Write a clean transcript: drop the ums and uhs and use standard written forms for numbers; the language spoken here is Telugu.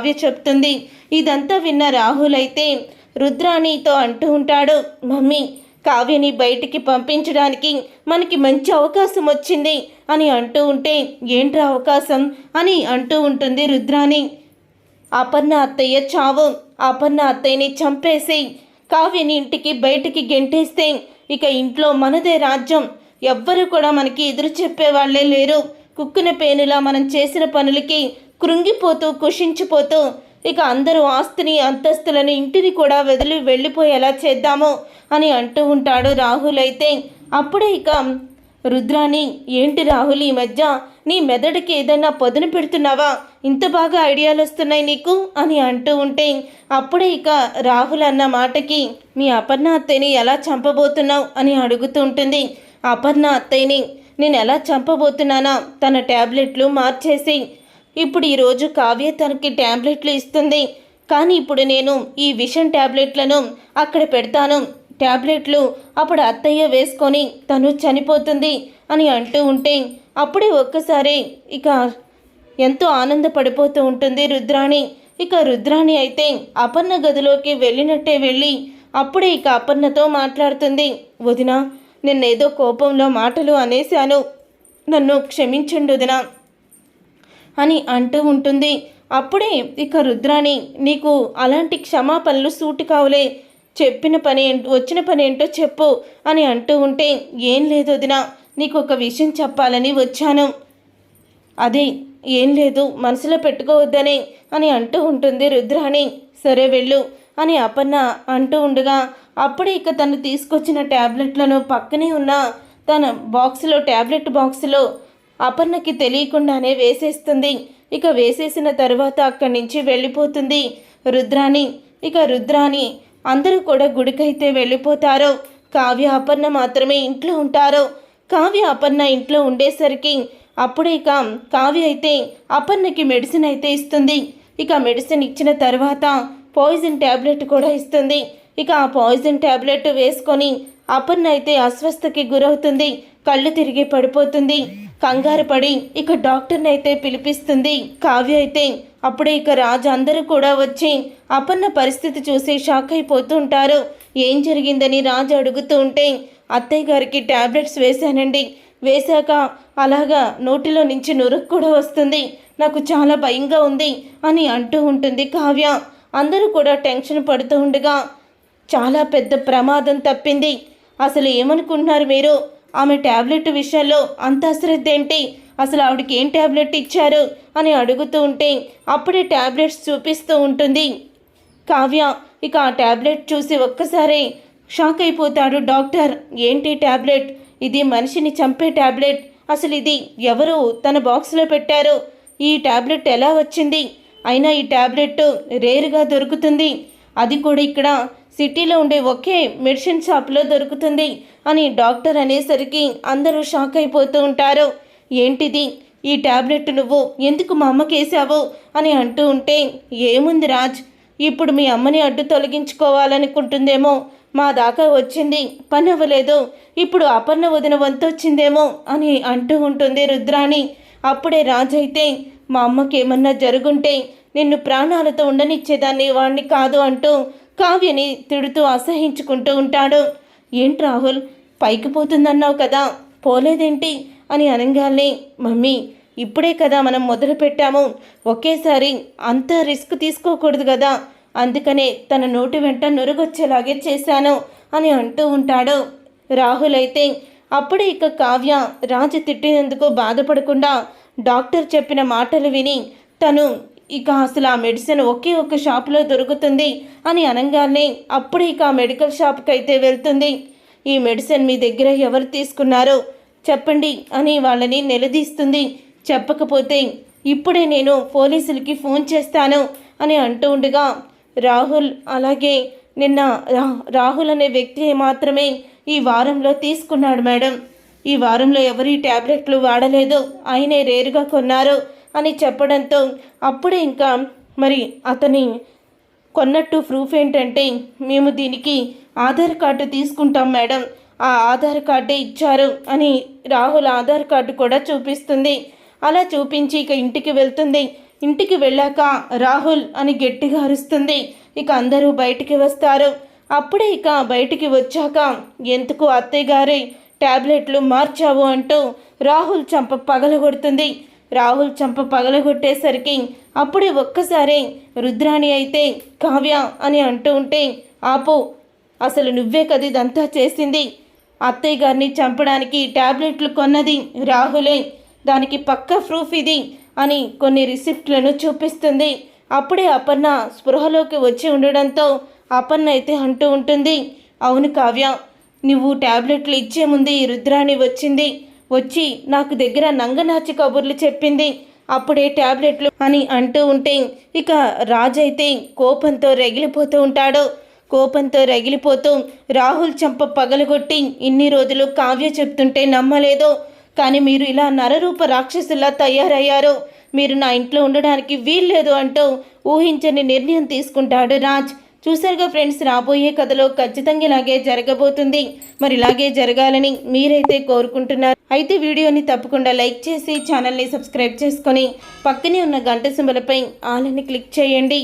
కావ్య చెప్తుంది. ఇదంతా విన్న రాహుల్ అయితే రుద్రాణితో అంటూ ఉంటాడు, మమ్మీ కావ్యని బయటికి పంపించడానికి మనకి మంచి అవకాశం వచ్చింది అని అంటూ ఉంటే, ఏంట్రా అవకాశం అని అంటూ ఉంటుంది రుద్రాణి. అపర్ణ అత్తయ్య చావు, అపర్ణ అత్తయ్యని చంపేసి కావ్యని ఇంటికి బయటికి గెంటేస్తే ఇక ఇంట్లో మనదే రాజ్యం, ఎవ్వరూ కూడా మనకి ఎదురు చెప్పేవాళ్లే లేరు. కుక్కున పేనులా మనం చేసిన పనులకి కృంగిపోతూ కుషించిపోతూ ఇక అందరూ ఆస్తిని అంతస్తులని ఇంటిని కూడా వదిలి వెళ్ళిపోయేలా చేద్దాము అని అంటూ ఉంటాడు రాహుల్. అయితే అప్పుడే ఇక రుద్రాణి, ఏంటి రాహుల్ ఈ మధ్య నీ మెదడుకి ఏదైనా పదును పెడుతున్నావా, ఇంత బాగా ఐడియాలు వస్తున్నాయి నీకు అని అంటూ ఉంటే, అప్పుడే ఇక రాహుల్ అన్న మాటకి మీ అపర్ణ అత్తయ్యని ఎలా చంపబోతున్నావు అని అడుగుతూ ఉంటుంది. అపర్ణ అత్తయ్యని నేను ఎలా చంపబోతున్నానా, తన ట్యాబ్లెట్లు మార్చేసి ఇప్పుడు ఈరోజు కావ్య తనకి ట్యాబ్లెట్లు ఇస్తుంది, కానీ ఇప్పుడు నేను ఈ విషం ట్యాబ్లెట్లను అక్కడ పెడతాను, ట్యాబ్లెట్లు అప్పుడు అత్తయ్య వేసుకొని తను చనిపోతుంది అని అంటూ ఉంటే, అప్పుడే ఒక్కసారి ఇక ఎంతో ఆనందపడిపోతూ ఉంటుంది రుద్రాణి. ఇక రుద్రాణి అయితే అపర్ణ గదిలోకి వెళ్ళినట్టే వెళ్ళి అప్పుడే ఇక అపర్ణతో మాట్లాడుతుంది. వదినా, నిన్నేదో కోపంలో మాటలు అనేశాను, నన్ను క్షమించండి వదినా అని అంటూ ఉంటుంది. అప్పుడే ఇక రుద్రాణి, నీకు అలాంటి క్షమాపణలు సూటి కావులే, చెప్పిన పని వచ్చిన పని ఏంటో చెప్పు అని అంటూ ఉంటే, ఏం లేదు వదినా, నీకు ఒక విషయం చెప్పాలని వచ్చాను, అదే ఏం లేదు మనసులో పెట్టుకోవద్దనే అని అంటూ ఉంటుంది రుద్రాణి. సరే వెళ్ళు అని అపర్ణ అంటూ ఉండగా అప్పుడే ఇక తను తీసుకొచ్చిన ట్యాబ్లెట్లను పక్కనే ఉన్న తన బాక్సులో ట్యాబ్లెట్ బాక్సులో అపర్ణకి తెలియకుండానే వేసేస్తుంది. ఇక వేసేసిన తర్వాత అక్కడి నుంచి వెళ్ళిపోతుంది రుద్రాణి. ఇక రుద్రాణి అందరూ కూడా గుడికైతే వెళ్ళిపోతారో, కావ్య అపర్ణ మాత్రమే ఇంట్లో ఉంటారో. కావ్య అపర్ణ ఇంట్లో ఉండేసరికి అప్పుడే ఇక కావ్య అయితే అపర్ణకి మెడిసిన్ అయితే ఇస్తుంది. ఇక మెడిసిన్ ఇచ్చిన తర్వాత పాయిజన్ ట్యాబ్లెట్ కూడా ఇస్తుంది. ఇక ఆ పాయిజన్ ట్యాబ్లెట్ వేసుకొని అపర్ణ అయితే అస్వస్థకి గురవుతుంది, కళ్ళు తిరిగి పడిపోతుంది. కంగారు పడి ఇక డాక్టర్ని అయితే పిలిపిస్తుంది కావ్య. అయితే అప్పుడే ఇక రాజు అందరూ కూడా వచ్చి అపర్ణ పరిస్థితి చూసి షాక్ అయిపోతూ ఉంటారు. ఏం జరిగిందని రాజు అడుగుతూ ఉంటే, అత్తయ్య గారికి ట్యాబ్లెట్స్ వేశానండి, వేశాక అలాగా నోటిలో నుంచి నురుగు కూడా వస్తుంది, నాకు చాలా భయంగా ఉంది అని అంటూ ఉంటుంది కావ్య. అందరూ కూడా టెన్షన్ పడుతూ ఉండగా చాలా పెద్ద ప్రమాదం తప్పింది. అసలు ఏమనుకుంటున్నారు మీరు, ఆమె ట్యాబ్లెట్ విషయంలో అంత అశ్రద్ధ ఏంటి, అసలు ఆవిడకి ఏం ట్యాబ్లెట్ ఇచ్చారు అని అడుగుతూ ఉంటే అప్పుడే ట్యాబ్లెట్స్ చూపిస్తూ ఉంటుంది కావ్య. ఇక ఆ ట్యాబ్లెట్ చూసి ఒక్కసారి షాక్ అయిపోతాడు డాక్టర్. ఏంటి ట్యాబ్లెట్, ఇది మనిషిని చంపే ట్యాబ్లెట్, అసలు ఇది ఎవరు తన బాక్స్లో పెట్టారు, ఈ ట్యాబ్లెట్ ఎలా వచ్చింది, అయినా ఈ ట్యాబ్లెట్ రేరుగా దొరుకుతుంది, అది కూడా ఇక్కడ సిటీలో ఉండే ఒకే మెడిసిన్ షాప్లో దొరుకుతుంది అని డాక్టర్ అనేసరికి అందరూ షాక్ అయిపోతూ ఉంటారు. ఏంటిది, ఈ ట్యాబ్లెట్ నువ్వు ఎందుకు మా అమ్మకి వేసావు అని అంటూ ఉంటే, ఏముంది రాజ్, ఇప్పుడు మీ అమ్మని అడ్డు తొలగించుకోవాలనుకుంటుందేమో, మా దాకా వచ్చింది పని అవ్వలేదు, ఇప్పుడు అపర్ణ వదిన వంతు వచ్చిందేమో అని అంటూ ఉంటుంది రుద్రాణి. అప్పుడే రాజ్ అయితే, మా అమ్మకి ఏమన్నా జరుగుంటే నిన్ను ప్రాణాలతో ఉండనిచ్చేదాన్ని వాణ్ణి కాదు అంటూ కావ్యని తిడుతూ అసహించుకుంటూ ఉంటాడు. ఏంటి రాహుల్, పైకి పోతుందన్నావు కదా, పోలేదేంటి అని అనగానే, మమ్మీ ఇప్పుడే కదా మనం మొదలు పెట్టాము, ఒకేసారి అంత రిస్క్ తీసుకోకూడదు కదా, అందుకనే తన నోటి వెంట నురుగొచ్చేలాగే చేశాను అని అంటూ ఉంటాడు రాహుల్. అయితే అప్పుడే ఇక కావ్య రాజు తిట్టినందుకు బాధపడకుండా డాక్టర్ చెప్పిన మాటలు విని తను ఇక అసలు ఆ మెడిసిన్ ఒకే ఒక షాప్లో దొరుకుతుంది అని అనగానే అప్పుడే ఇక ఆ మెడికల్ షాప్కి అయితే వెళ్తుంది. ఈ మెడిసిన్ మీ దగ్గర ఎవరు తీసుకున్నారో చెప్పండి అని వాళ్ళని నిలదీస్తుంది. చెప్పకపోతే ఇప్పుడే నేను పోలీసులకి ఫోన్ చేస్తాను అని అంటూ ఉండగా రాహుల్ అలాగే నిన్న రాహుల్ అనే వ్యక్తి మాత్రమే ఈ వారంలో తీసుకున్నాడు మేడం, ఈ వారంలో ఎవరి ట్యాబ్లెట్లు వాడలేదు, ఆయనే రేరుగా కొన్నారు అని చెప్పడంతో అప్పుడే ఇంకా మరి అతని కొన్నట్టు ప్రూఫ్ ఏంటంటే, మేము దీనికి ఆధార్ కార్డు తీసుకుంటాం మేడం, ఆ ఆధార్ కార్డే ఇచ్చారు అని రాహుల్ ఆధార్ కార్డు కూడా చూపిస్తుంది. అలా చూపించి ఇక ఇంటికి వెళ్తుంది. ఇంటికి వెళ్ళాక రాహుల్ అని గట్టిగా అరుస్తుంది. ఇక అందరూ బయటికి వస్తారు. అప్పుడే ఇక బయటికి వచ్చాక ఎందుకు అత్తయ్య గారి ట్యాబ్లెట్లు మార్చావు అంటూ రాహుల్ చంప పగలగొడుతుంది. రాహుల్ చంప పగలగొట్టేసరికి అప్పుడే ఒక్కసారి రుద్రాణి అయితే కావ్య అని అంటూ ఉంటే, ఆపు, అసలు నువ్వే కదా ఇదంతా చేసింది. అత్తయ్య గారిని చంపడానికి ట్యాబ్లెట్లు కొన్నది రాహులే, దానికి పక్కా ప్రూఫ్ ఇది అని కొన్ని రిసిప్ట్లను చూపిస్తుంది. అప్పుడే అపర్ణ స్పృహలోకి వచ్చి ఉండడంతో అపర్ణ అయితే అంటూ ఉంటుంది, అవును కావ్య, నువ్వు ట్యాబ్లెట్లు ఇచ్చే ముందు ఈ రుద్రాణి వచ్చి నాకు దగ్గర నంగనాచి కబుర్లు చెప్పింది, అప్పుడే ట్యాబ్లెట్లు అని అంటూ ఉంటే ఇక రాజైతే కోపంతో రగిలిపోతూ ఉంటాడు. కోపంతో రగిలిపోతూ రాహుల్ చంప పగలగొట్టి ఇన్ని రోజులు కావ్య చెప్తుంటే నమ్మలేదు, కానీ మీరు ఇలా నరరూప రాక్షసులా తయారయ్యారు, మీరు నా ఇంట్లో ఉండడానికి వీల్లేదు అంటూ ఊహించని నిర్ణయం తీసుకుంటాడు రాజ్. చూసారుగా ఫ్రెండ్స్, రాబోయే కథలో ఖచ్చితంగా ఇలాగే జరగబోతుంది. మరి ఇలాగే జరగాలని మీరైతే కోరుకుంటున్నారు. అయితే వీడియోని తప్పకుండా లైక్ చేసి ఛానల్ని సబ్స్క్రైబ్ చేసుకొని పక్కనే ఉన్న గంట సింబలపై ఆల్ అని క్లిక్ చేయండి.